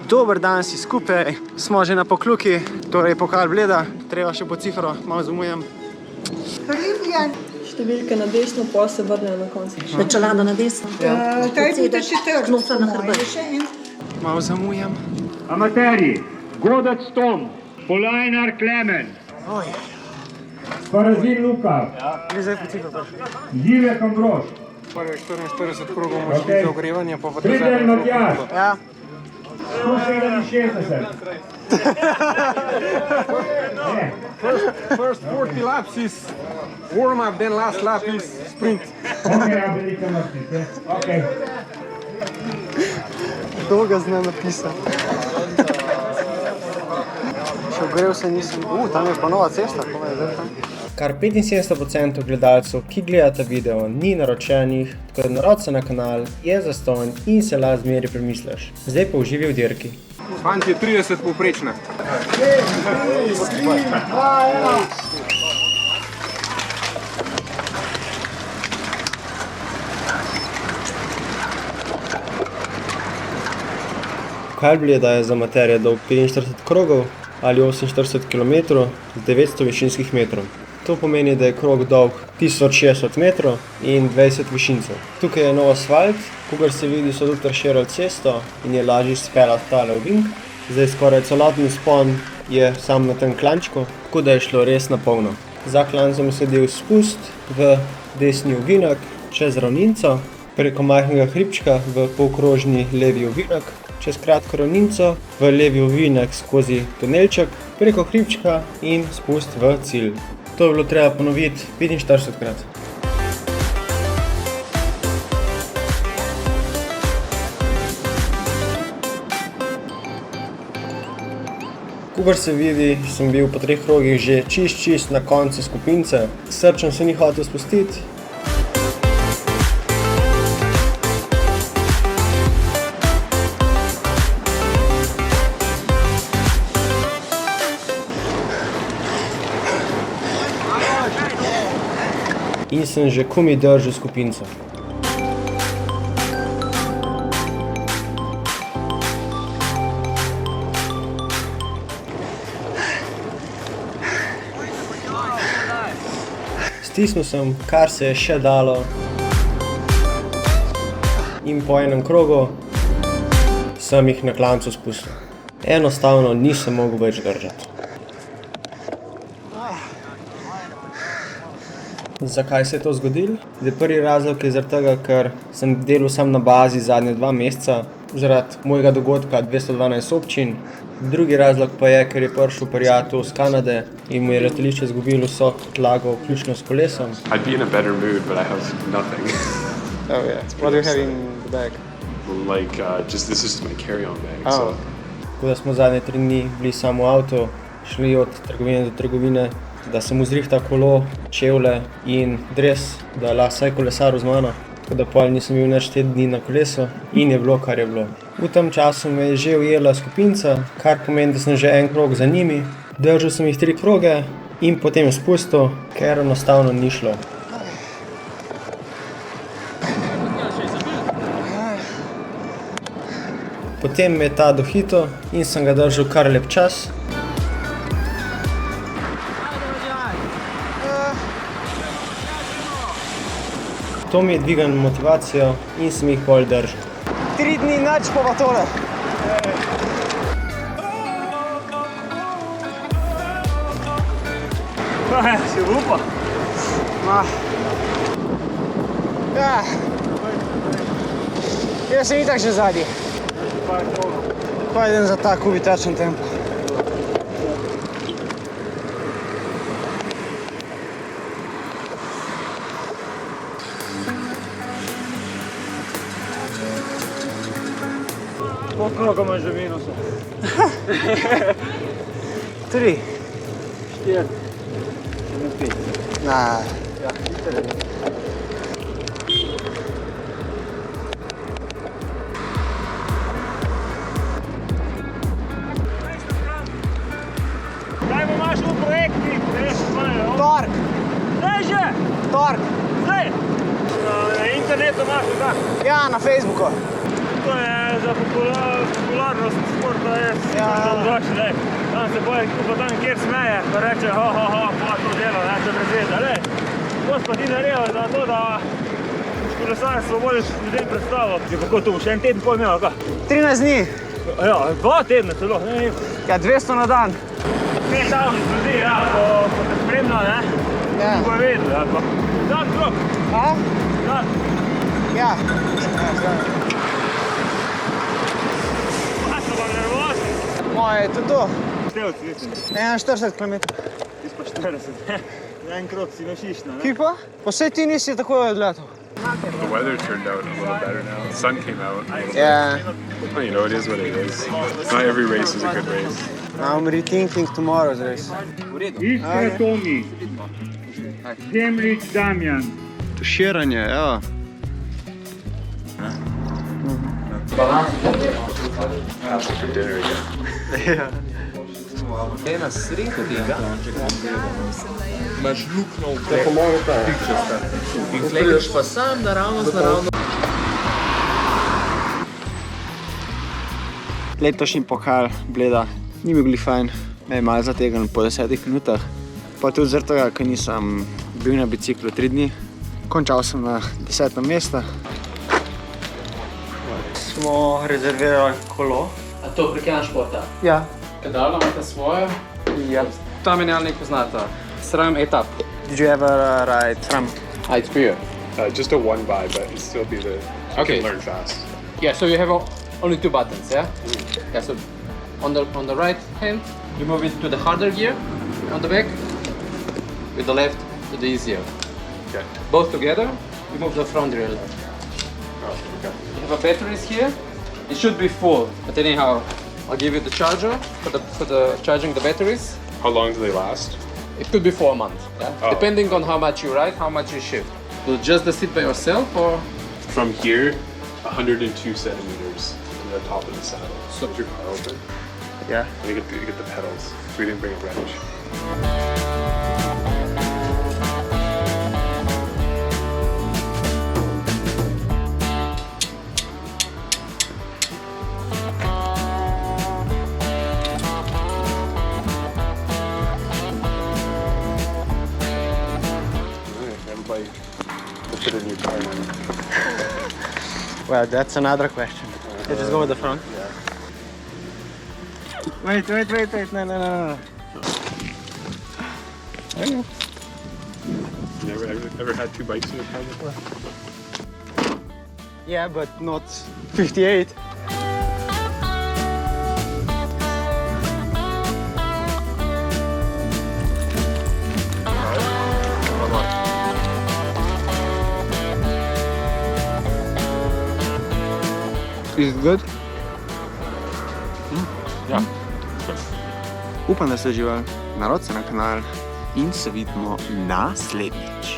Dober dan si skupaj, smo že na Pokljuki, torej Pokal Bleda, treba še po cifro, malo zamujam. Številke na desno, pa se vrnejo na koncu. Čelada na desno. Kaj boste četrti? Knofla na hrbet. Malo zamujam. Amaterji, Godec Tom, Polajnar Klemen, Parazin Luka, Gre zdaj po cifro prišli. Živek Ambrož, Prvih 44 krogov moraš biti za ogrevanje, pa potem Friedel Matjaž, Ja. 167. First 40 laps is warm up, then last lap is sprint. Ok, ja, velika mrtvice. Ok. Dolga zna napisati. Še ogrev se nisem. Tam je pa nova cesta, ko je zdaj tam. Kar 75% gledalcev, ki gledata video, ni naročenih, tako da narod se na kanal, je zastonj in se lahko zmeri premisliš. Zdaj pa uživi v dirki. Fantje 30 povprečna. Pokal Bleda je za amaterje dolg 45 krogov ali 48 km z 900 višinskih metrov. To pomeni, da je krog dolg 1060 metrov in 20 višincev. Tukaj je nov asfalt, kogar se vidi, so tudi razširili cesto in je lažje speljati tale ovink. Zdaj skoraj celoten vzpon je sam na tem klančku, tako da je šlo res na polno. Za klancem je sledil spust v desni ovinek čez ravninco, preko majhnega hribčka v polkrožni levi ovinek, čez kratko ravninco v levi ovinek skozi tunelček, preko hribčka in spust v cilj. To je bilo treba ponoviti 45krat. Kakor se vidi, sem bil po 3 krogih že čist na koncu skupince. Srčen se ni hotel spustiti. In sem že komaj držal skupinco. Stisnil sem, kar se je še dalo. In po enem krogu sem jih na klancu spustil. Enostavno nisem mogel več držati. Zakaj se je to zgodilo? Prvi razlog je zaradi tega, ker sem delal sam na bazi zadnje 2 meseca zaradi mojega dogodka 212 občin. Drugi razlog pa je, ker je prišel prijatelj iz Kanade in mu je letališče izgubilo vso tlago, vključno s kolesom. I'd be in a better mood, but I have nothing. Oh yeah, what do you have in the bag? Like, this is just my carry-on bag. So. Tako da smo zadnje 3 dni bili samo v avtu, šli od trgovine do trgovine, da sem vzrihtal kolo, čevlje in dres, da lahko vsaj kolesaril z mano. Tako da pol nisem bil več 4 dni na kolesu in je bilo, kar je bilo. V tem času me je že ujela skupinca, kar pomeni, da sem že en krog za njimi. Držal sem jih 3 kroge in potem spustil, ker enostavno ni šlo. Potem me je ta dohitel in sem ga držal kar lep čas. To mi je dvignilo motivacijo in sem jih bolj držal. 3 dni nič pa tole. Si upa? Ja. Jaz sem itak že zadnji. Pa idem za ta kubitačen tempo. Koliko kroga imaš že minusa? 3. 4. 5. Na. Ja, Kaj imaš v projekti? Tork. Zdaj že? Tork. Zdaj? Na internetu imaš, da? Ja, na Facebooku. to je za popularnost športa je super drugače, lej. Tam se boje, ko tam kjer smeje, pa reče, pa to delo, ne, to brez veze, lej. Potem pa ti naredil za to, da kolesarstvo bolj ljudem predstavljati. Je kako to, še en teden pol imel, ali kaj? 13 dni. Ja, 2 tedna celo, ne vem. Ja, 200 na dan. 5 avnic ljudi, ja, ko te spremlja, ne? Ja. Ko je vedel, ja, pa. Dan krok, A? dan. Ja. Pa so pa nervozni. Moje je tudi to. Števci, mislim. 41 km. Ti pa 40, ne? Za en krok si našišna, ne? Ki pa? Pa saj ti nisi tako odletel. The weather turned out a little better now. The sun came out. Yeah. Well, you know, it is what it is. Not every race is a good race. I'm rethinking tomorrow's race. Iskra Tomi. Zemljič Damjan. Tuširanje, ja. For dinner again. Gledaš pa sam naravnost. Letošnji pokal Bleda ni bil glih fajn. Me je malo zategnil po 10 minutah. Pa tudi zaradi tega, ker nisem bil na biciklu 3 dni. Končal sem na 10. mestu. Smo rezervirali kolo. A to prek ena športa? Ja. Pedala imate svojo? Ja. Ta menjalnik poznata. SRAM etap. Did you ever ride SRAM? It's for you. Just a one by, but it'd still be the. You Okay. can learn fast. Yeah, so you have only 2 buttons, yeah? Yeah, so on the right hand, you move it to the harder gear on the back. With the left, to the easier. Okay. Both together, you move the front rear left. Oh, okay. You have a batteries here. It should be full, but anyhow, I'll give you the charger for the charging the batteries. How long do they last? It could be for a month, yeah? Oh. Depending on how much you ride, how much you shift. So just the seat by yourself or? From here, 102 centimeters to the top of the saddle. So is your car open? Yeah. And you get the pedals. We didn't bring a wrench. Everybody look at a new car now. Well, that's another question. Let's just go with the front. Wait. No. You ever had 2 bikes in your car before? Yeah, but not 58. Is it good? Ja. Upam, da ste uživali. Narod se na kanal in se vidimo naslednjič.